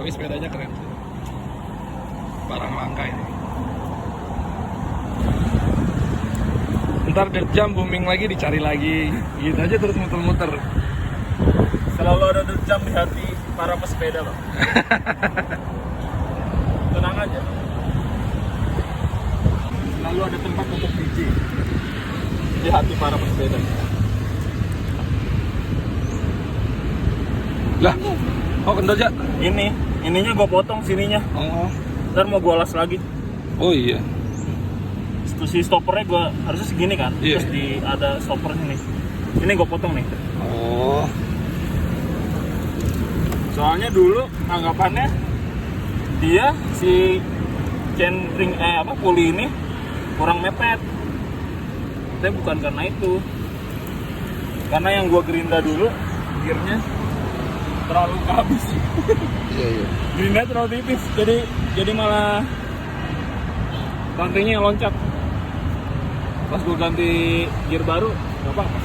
Tapi sepedanya keren. Barang langka ini. Ntar dirt jam booming lagi, dicari lagi. Gitu aja terus muter-muter. Selalu ada dirt jam di hati para pesepeda, Bang. Tenang aja. Selalu ada tempat untuk DJ di hati para pesepeda. Lah, oh kendor aja. Ininya gue potong sininya. Oh, Ntar mau gue las lagi. oh iya. Terus si stoppernya gue harusnya segini kan. Iya. Terus ada stoppernya nih. Ini gue potong nih. Oh, Soalnya dulu anggapannya dia si chain ring puli ini kurang mepet. Tapi bukan karena itu. Karena yang gue gerinda dulu gearnya terlalu habis. iya. Gerinda terlalu tipis. Jadi malah rantainya loncat. Pas gue ganti gear baru gak apa-apa.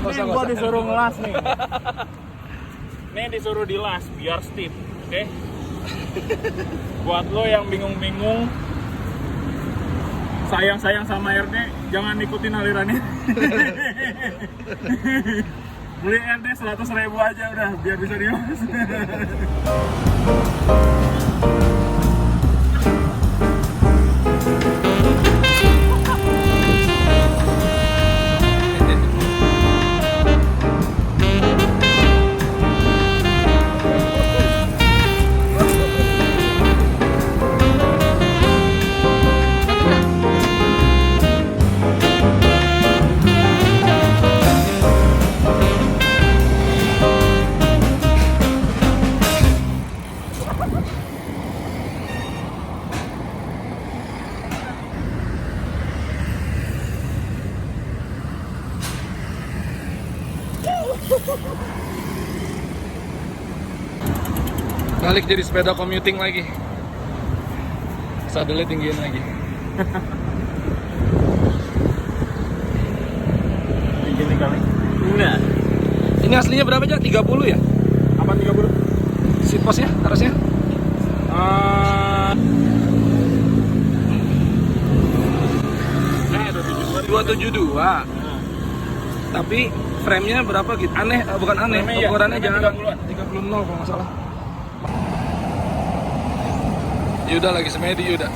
Ini gue disuruh ngelas nih. Nih disuruh dilas biar stiff, oke? Buat lo yang bingung-bingung sayang sama RD, jangan ikutin alirannya. Beli RD 100.000 aja udah biar bisa dilas. Balik jadi sepeda commuting lagi. Sadelnya tinggiin lagi. Gini kali. Enggak. Ini aslinya berapa aja? 30 ya? Apa 30? Seat postnya, harusnya? Nah, 272. Tapi frame-nya berapa gitu? Aneh, bukan aneh. Frame-nya Ukurannya iya, jangan 30-an. 30 kalau nggak salah. Yuda lagi semedi Yuda.